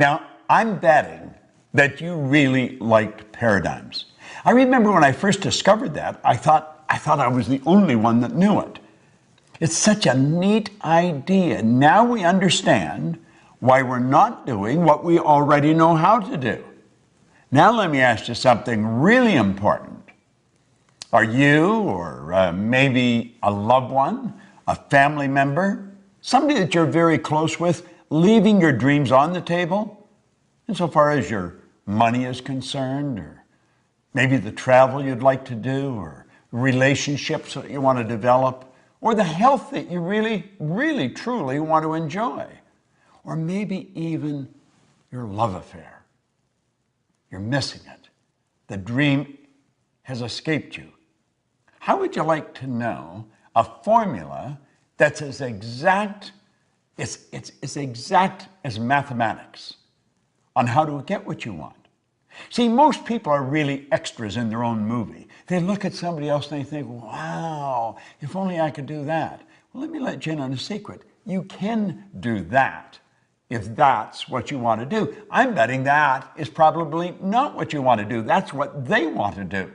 Now, I'm betting that you really liked paradigms. I remember when I first discovered that, I thought I was the only one that knew it. It's such a neat idea. Now we understand why we're not doing what we already know how to do. Now let me ask you something really important. Are you, or maybe a loved one, a family member, somebody that you're very close with, leaving your dreams on the table? Insofar as your money is concerned, or maybe the travel you'd like to do, or relationships that you want to develop, or the health that you really, truly want to enjoy, or maybe even your love affair. You're missing it. The dream has escaped you. How would you like to know a formula that's as exact as mathematics on how to get what you want? See, most people are really extras in their own movie. They look at somebody else and they think, wow, if only I could do that. Well, let me let you in on a secret. You can do that if that's what you want to do. I'm betting that is probably not what you want to do. That's what they want to do.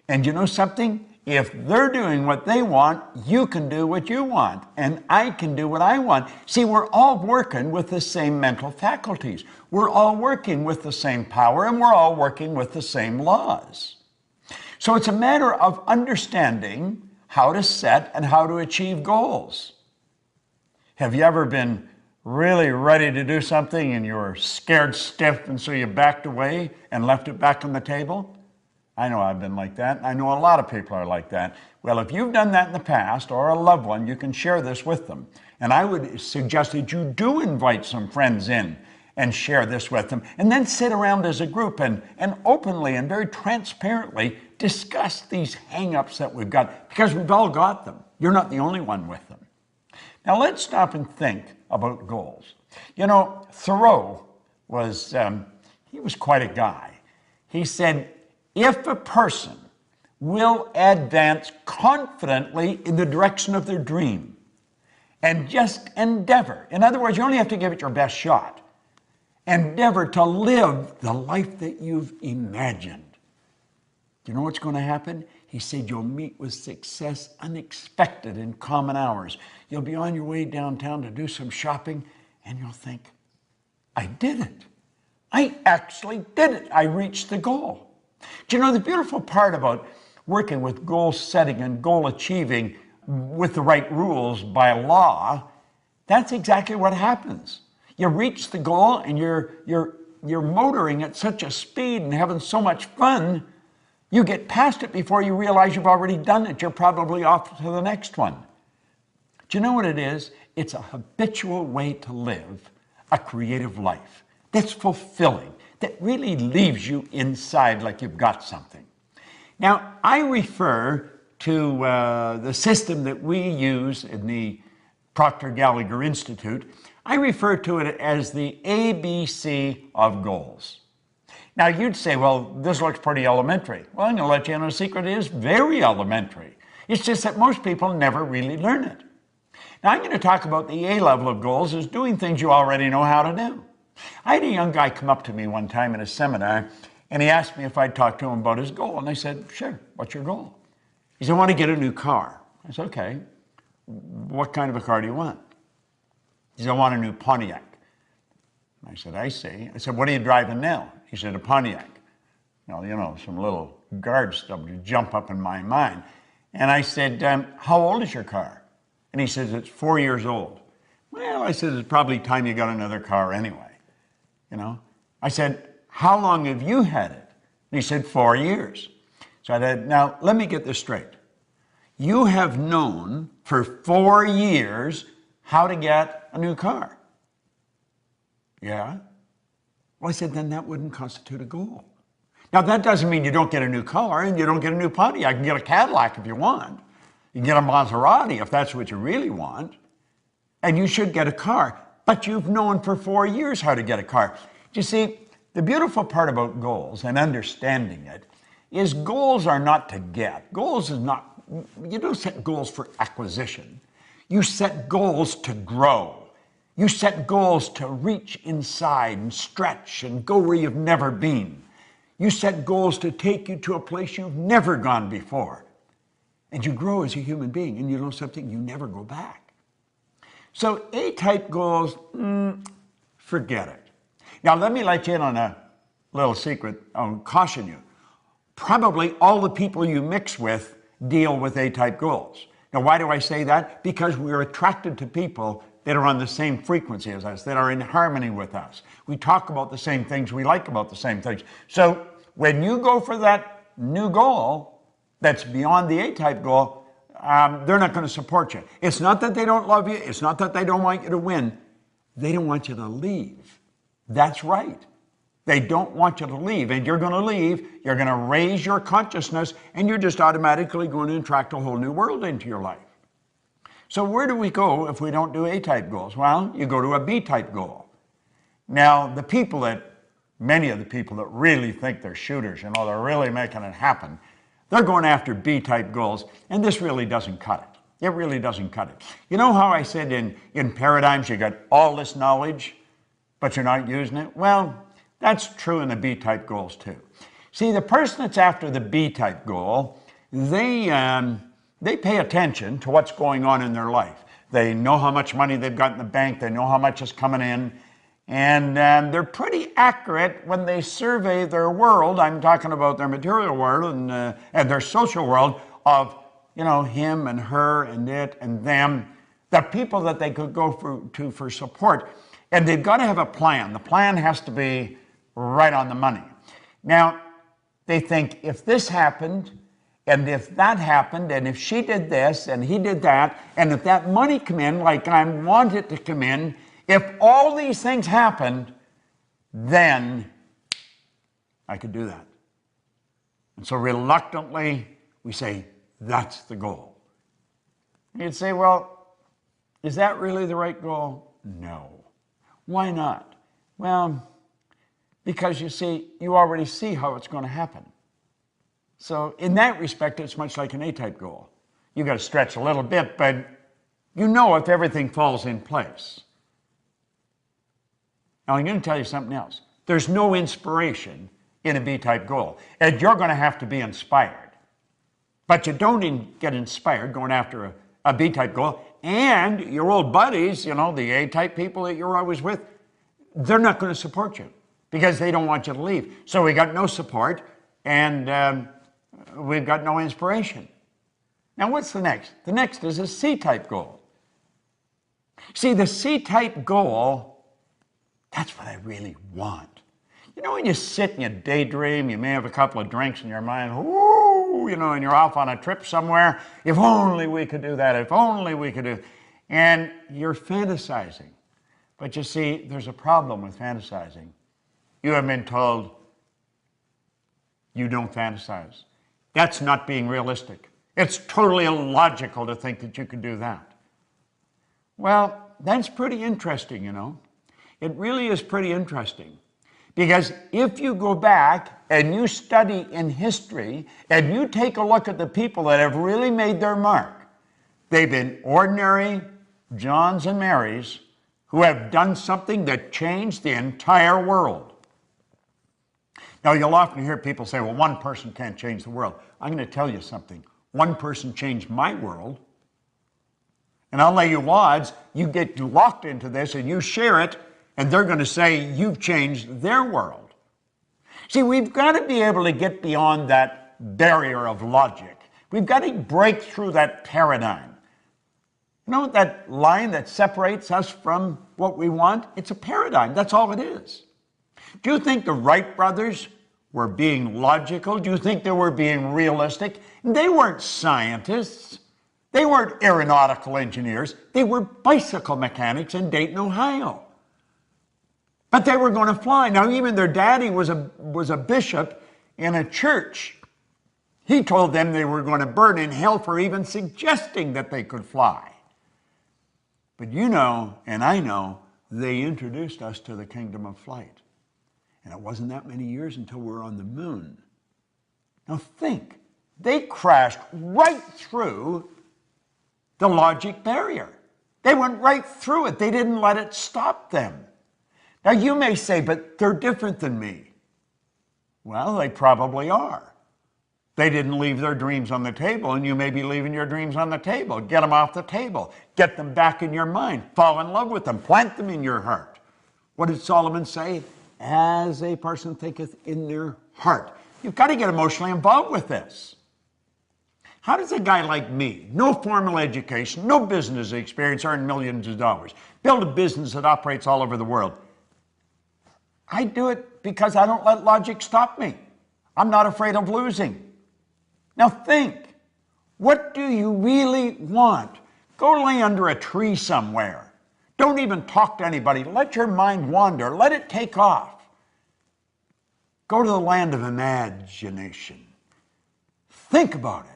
And you know something? If they're doing what they want, you can do what you want, and I can do what I want. See, we're all working with the same mental faculties. We're all working with the same power, and we're all working with the same laws. So it's a matter of understanding how to set and how to achieve goals. Have you ever been really ready to do something and you were scared stiff, and so you backed away and left it back on the table? I know I've been like that. I know a lot of people are like that. Well, if you've done that in the past, or a loved one, you can share this with them. And I would suggest that you do invite some friends in and share this with them, and then sit around as a group and openly and very transparently discuss these hang-ups that we've got, because we've all got them. You're not the only one with them. Now let's stop and think about goals. You know, Thoreau was quite a guy. He said, if a person will advance confidently in the direction of their dream and just endeavor, in other words, you only have to give it your best shot, endeavor to live the life that you've imagined. Do you know what's going to happen? He said you'll meet with success unexpected in common hours. You'll be on your way downtown to do some shopping, and you'll think, I did it. I actually did it. I reached the goal. Do you know the beautiful part about working with goal setting and goal achieving with the right rules by law? That's exactly what happens. You reach the goal and you're motoring at such a speed and having so much fun, you get past it before you realize you've already done it. You're probably off to the next one. Do you know what it is? It's a habitual way to live a creative life that's fulfilling, that really leaves you inside like you've got something. Now, I refer to the system that we use in the Proctor Gallagher Institute. I refer to it as the ABC of goals. Now, you'd say, well, this looks pretty elementary. Well, I'm going to let you in on a secret. It is very elementary. It's just that most people never really learn it. Now, I'm going to talk about the A level of goals as doing things you already know how to do. I had a young guy come up to me one time in a seminar, and he asked me if I'd talk to him about his goal. And I said, sure, what's your goal? He said, I want to get a new car. I said, okay, what kind of a car do you want? He said, I want a new Pontiac. I said, I see. I said, what are you driving now? He said, a Pontiac. Now, you know, some little guard stuff would jump up in my mind. And I said, how old is your car? And he says, it's 4 years old. Well, I said, it's probably time you got another car anyway. You know, I said, how long have you had it? And he said, 4 years. So I said, now let me get this straight. You have known for 4 years how to get a new car. Yeah. Well, I said, then that wouldn't constitute a goal. Now, that doesn't mean you don't get a new car and you don't get a new Pontiac. You can get a Cadillac if you want. You can get a Maserati if that's what you really want. And you should get a car. But you've known for 4 years how to get a car. You see, the beautiful part about goals and understanding it is goals are not to get. Goals is not, you don't set goals for acquisition. You set goals to grow. You set goals to reach inside and stretch and go where you've never been. You set goals to take you to a place you've never gone before. And you grow as a human being, and you know something, you never go back. So A-type goals, forget it. Now let me let you in on a little secret. I'll caution you. Probably all the people you mix with deal with A-type goals. Now why do I say that? Because we're attracted to people that are on the same frequency as us, that are in harmony with us. We talk about the same things, we like about the same things. So when you go for that new goal that's beyond the A-type goal, they're not going to support you. It's not that they don't love you, it's not that they don't want you to win, they don't want you to leave. That's right. They don't want you to leave, and you're going to leave, you're going to raise your consciousness, and you're just automatically going to attract a whole new world into your life. So where do we go if we don't do A-type goals? Well, you go to a B-type goal. Now, many of the people that really think they're shooters, they're really making it happen, they're going after B-type goals, and this really doesn't cut it. It really doesn't cut it. You know how I said in paradigms you got all this knowledge, but you're not using it? Well, that's true in the B-type goals too. See, the person that's after the B-type goal, they pay attention to what's going on in their life. They know how much money they've got in the bank. They know how much is coming in. And they're pretty accurate when they survey their world. I'm talking about their material world and their social world of, him and her and it and them, the people that they could go to for support. And they've got to have a plan. The plan has to be right on the money. Now, they think if this happened, and if that happened, and if she did this, and he did that, and if that money come in like I want it to come in, if all these things happened, then I could do that. And so reluctantly, we say, that's the goal. And you'd say, well, is that really the right goal? No. Why not? Well, because you see, you already see how it's going to happen. So in that respect, it's much like an A-type goal. You got to stretch a little bit, but you know if everything falls in place. Now I'm going to tell you something else. There's no inspiration in a B-type goal, and you're going to have to be inspired. But you don't get inspired going after a B-type goal, and your old buddies, the A-type people that you're always with, they're not going to support you because they don't want you to leave. So we got no support, and we've got no inspiration. Now what's the next? The next is a C-type goal. See, the C-type goal, that's what I really want. When you sit and you daydream, you may have a couple of drinks in your mind, whoo, and you're off on a trip somewhere. If only we could do that, if only we could do. And you're fantasizing. But you see, there's a problem with fantasizing. You have been told you don't fantasize. That's not being realistic. It's totally illogical to think that you could do that. Well, that's pretty interesting, It really is pretty interesting. Because if you go back and you study in history and you take a look at the people that have really made their mark, they've been ordinary Johns and Marys who have done something that changed the entire world. Now, you'll often hear people say, well, one person can't change the world. I'm going to tell you something. One person changed my world. And I'll lay you odds, you get locked into this and you share it, and they're going to say you've changed their world. See, we've got to be able to get beyond that barrier of logic. We've got to break through that paradigm. That line that separates us from what we want? It's a paradigm. That's all it is. Do you think the Wright brothers were being logical? Do you think they were being realistic? They weren't scientists. They weren't aeronautical engineers. They were bicycle mechanics in Dayton, Ohio. But they were going to fly. Now, even their daddy was a bishop in a church. He told them they were going to burn in hell for even suggesting that they could fly. But and I know, they introduced us to the kingdom of flight. And it wasn't that many years until we were on the moon. Now think, they crashed right through the logic barrier. They went right through it. They didn't let it stop them. Now you may say, but they're different than me. Well, they probably are. They didn't leave their dreams on the table, and you may be leaving your dreams on the table. Get them off the table. Get them back in your mind. Fall in love with them. Plant them in your heart. What did Solomon say? As a person thinketh in their heart. You've got to get emotionally involved with this. How does a guy like me, no formal education, no business experience, earn millions of dollars, build a business that operates all over the world? I do it because I don't let logic stop me. I'm not afraid of losing. Now think, what do you really want? Go lay under a tree somewhere. Don't even talk to anybody. Let your mind wander. Let it take off. Go to the land of imagination. Think about it.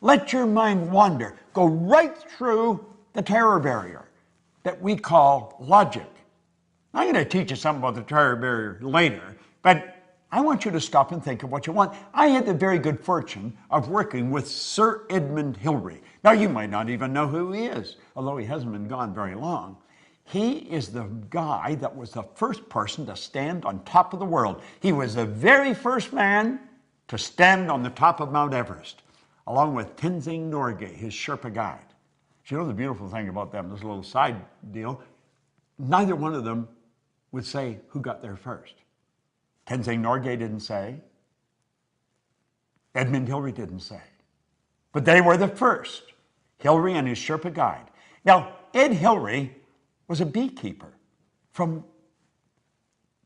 Let your mind wander. Go right through the terror barrier that we call logic. I'm going to teach you something about the terror barrier later, but I want you to stop and think of what you want. I had the very good fortune of working with Sir Edmund Hillary. Now, you might not even know who he is, although he hasn't been gone very long. He is the guy that was the first person to stand on top of the world. He was the very first man to stand on the top of Mount Everest, along with Tenzing Norgay, his Sherpa guide. So you know the beautiful thing about them, this little side deal, neither one of them would say who got there first. Tenzing Norgay didn't say. Edmund Hillary didn't say. But they were the first, Hillary and his Sherpa guide. Now, Ed Hillary was a beekeeper from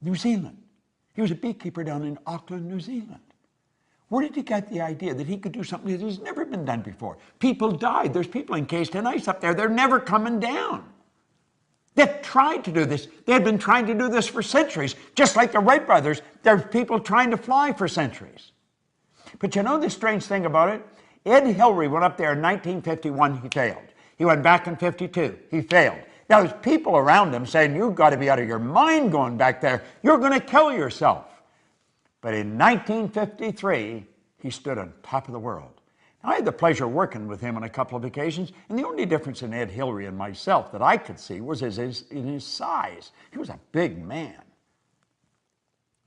New Zealand. He was a beekeeper down in Auckland, New Zealand. Where did he get the idea that he could do something that has never been done before? People died. There's people encased in ice up there. They're never coming down. They've tried to do this. They've been trying to do this for centuries. Just like the Wright brothers, there's people trying to fly for centuries. But you know the strange thing about it? Ed Hillary went up there in 1951, he failed. He went back in 52, he failed. Now there's people around him saying, you've got to be out of your mind going back there. You're going to kill yourself. But in 1953, he stood on top of the world. I had the pleasure of working with him on a couple of occasions, and the only difference in Ed Hillary and myself that I could see was in his size. He was a big man.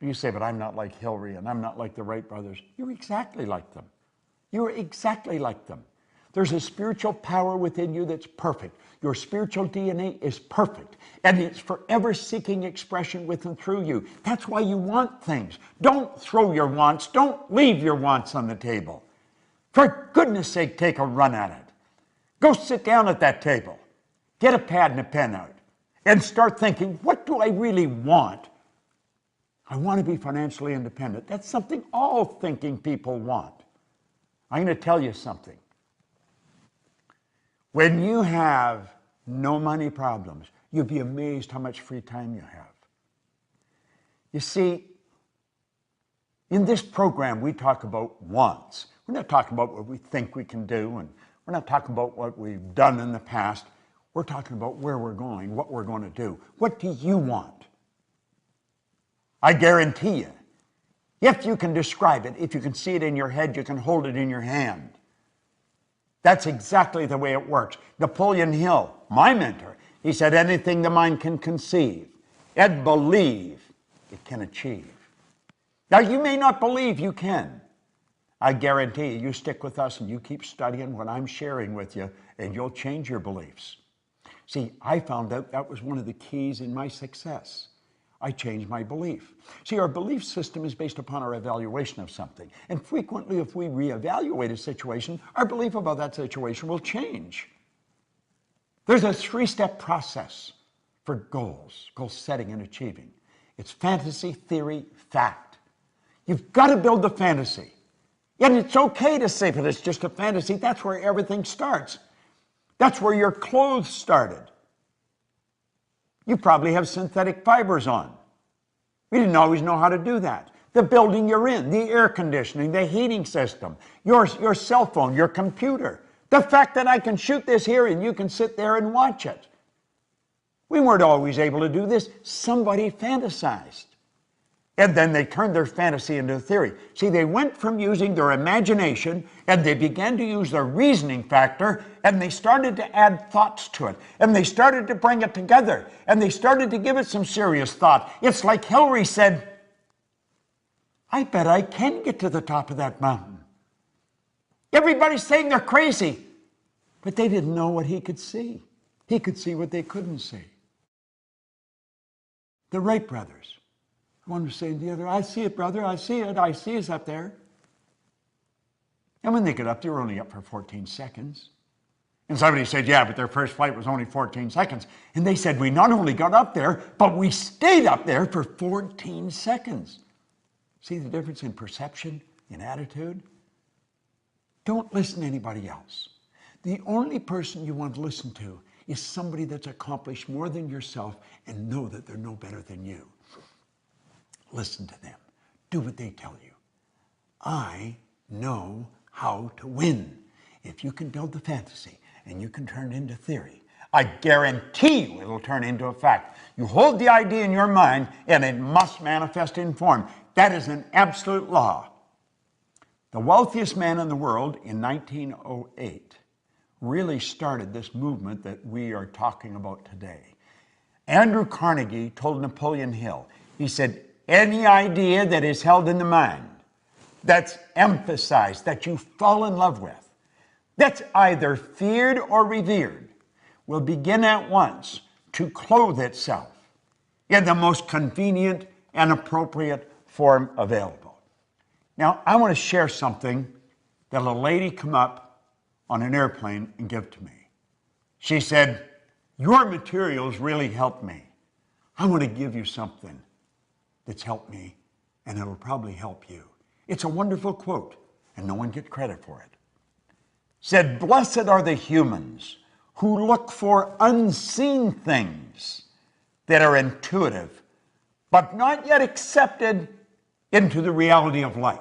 You say, but I'm not like Hillary and I'm not like the Wright brothers. You're exactly like them. You're exactly like them. There's a spiritual power within you that's perfect. Your spiritual DNA is perfect, and it's forever seeking expression with and through you. That's why you want things. Don't throw your wants. Don't leave your wants on the table. For goodness sake, take a run at it. Go sit down at that table. Get a pad and a pen out and start thinking, what do I really want? I want to be financially independent. That's something all thinking people want. I'm going to tell you something. When you have no money problems, you'll be amazed how much free time you have. You see, in this program, we talk about wants. We're not talking about what we think we can do, and we're not talking about what we've done in the past. We're talking about where we're going, what we're going to do. What do you want? I guarantee you, if you can describe it, if you can see it in your head, you can hold it in your hand. That's exactly the way it works. Napoleon Hill, my mentor, he said, anything the mind can conceive and believe, it can achieve. Now, you may not believe you can. I guarantee you stick with us and you keep studying what I'm sharing with you, and you'll change your beliefs. See, I found out that was one of the keys in my success. I changed my belief. See, our belief system is based upon our evaluation of something. And frequently, if we reevaluate a situation, our belief about that situation will change. There's a 3-step process for goals, goal setting and achieving. It's fantasy, theory, fact. You've got to build the fantasy. And it's okay to say, but it's just a fantasy. That's where everything starts. That's where your clothes started. You probably have synthetic fibers on. We didn't always know how to do that. The building you're in, the air conditioning, the heating system, your cell phone, your computer. The fact that I can shoot this here and you can sit there and watch it. We weren't always able to do this. Somebody fantasized. And then they turned their fantasy into a theory. See, they went from using their imagination and they began to use their reasoning factor, and they started to add thoughts to it. And they started to bring it together. And they started to give it some serious thought. It's like Hillary said, I bet I can get to the top of that mountain. Everybody's saying they're crazy. But they didn't know what he could see. He could see what they couldn't see. The Wright brothers. One was saying to the other, I see it, brother, I see it, I see us up there. And when they got up, they were only up for 14 seconds. And somebody said, yeah, but their first flight was only 14 seconds. And they said, we not only got up there, but we stayed up there for 14 seconds. See the difference in perception, in attitude? Don't listen to anybody else. The only person you want to listen to is somebody that's accomplished more than yourself and know that they're no better than you. Listen to them. Do what they tell you. I know how to win. If you can build the fantasy and you can turn it into theory, I guarantee you it'll turn into a fact. You hold the idea in your mind and it must manifest in form. That is an absolute law. The wealthiest man in the world in 1908 really started this movement that we are talking about today. Andrew Carnegie told Napoleon Hill, he said, any idea that is held in the mind, that's emphasized, that you fall in love with, that's either feared or revered, will begin at once to clothe itself in the most convenient and appropriate form available. Now, I want to share something that a lady come up on an airplane and give to me. She said, your materials really helped me. I want to give you something that's helped me, and it'll probably help you. It's a wonderful quote, and no one gets credit for it. Said, blessed are the humans who look for unseen things that are intuitive, but not yet accepted into the reality of life.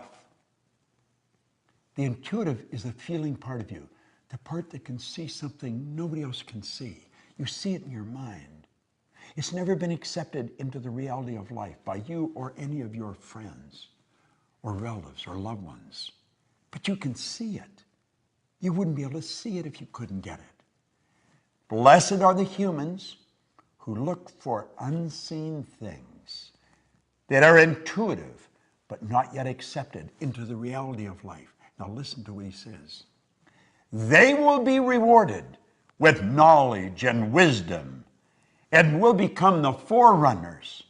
The intuitive is the feeling part of you, the part that can see something nobody else can see. You see it in your mind. It's never been accepted into the reality of life by you or any of your friends or relatives or loved ones. But you can see it. You wouldn't be able to see it if you couldn't get it. Blessed are the humans who look for unseen things that are intuitive but not yet accepted into the reality of life. Now listen to what he says. They will be rewarded with knowledge and wisdom and will become the forerunners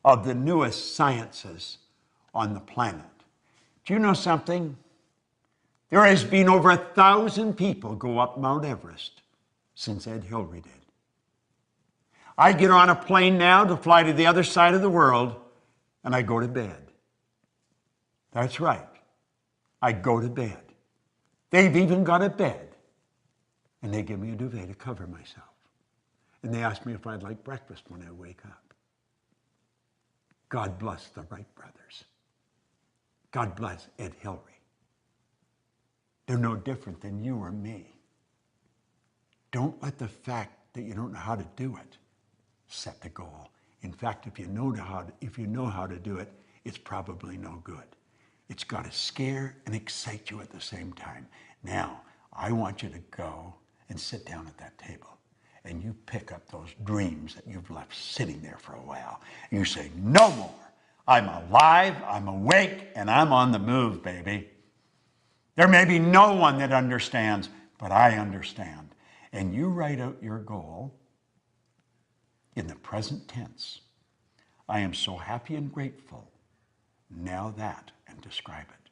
of the newest sciences on the planet. Do you know something? There has been over 1,000 people go up Mount Everest since Ed Hillary did. I get on a plane now to fly to the other side of the world, and I go to bed. That's right. I go to bed. They've even got a bed, and they give me a duvet to cover myself. And they ask me if I'd like breakfast when I wake up. God bless the Wright brothers. God bless Ed Hillary. They're no different than you or me. Don't let the fact that you don't know how to do it set the goal. In fact, if you know how to do it, it's probably no good. It's got to scare and excite you at the same time. Now, I want you to go and sit down at that table. And you pick up those dreams that you've left sitting there for a while. And you say, no more. I'm alive, I'm awake, and I'm on the move, baby. There may be no one that understands, but I understand. And you write out your goal in the present tense. I am so happy and grateful. Now that, and describe it.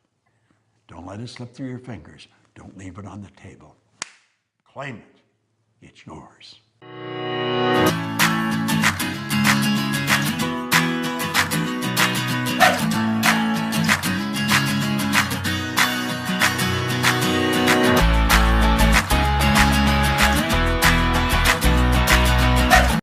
Don't let it slip through your fingers. Don't leave it on the table. Claim it. It's yours.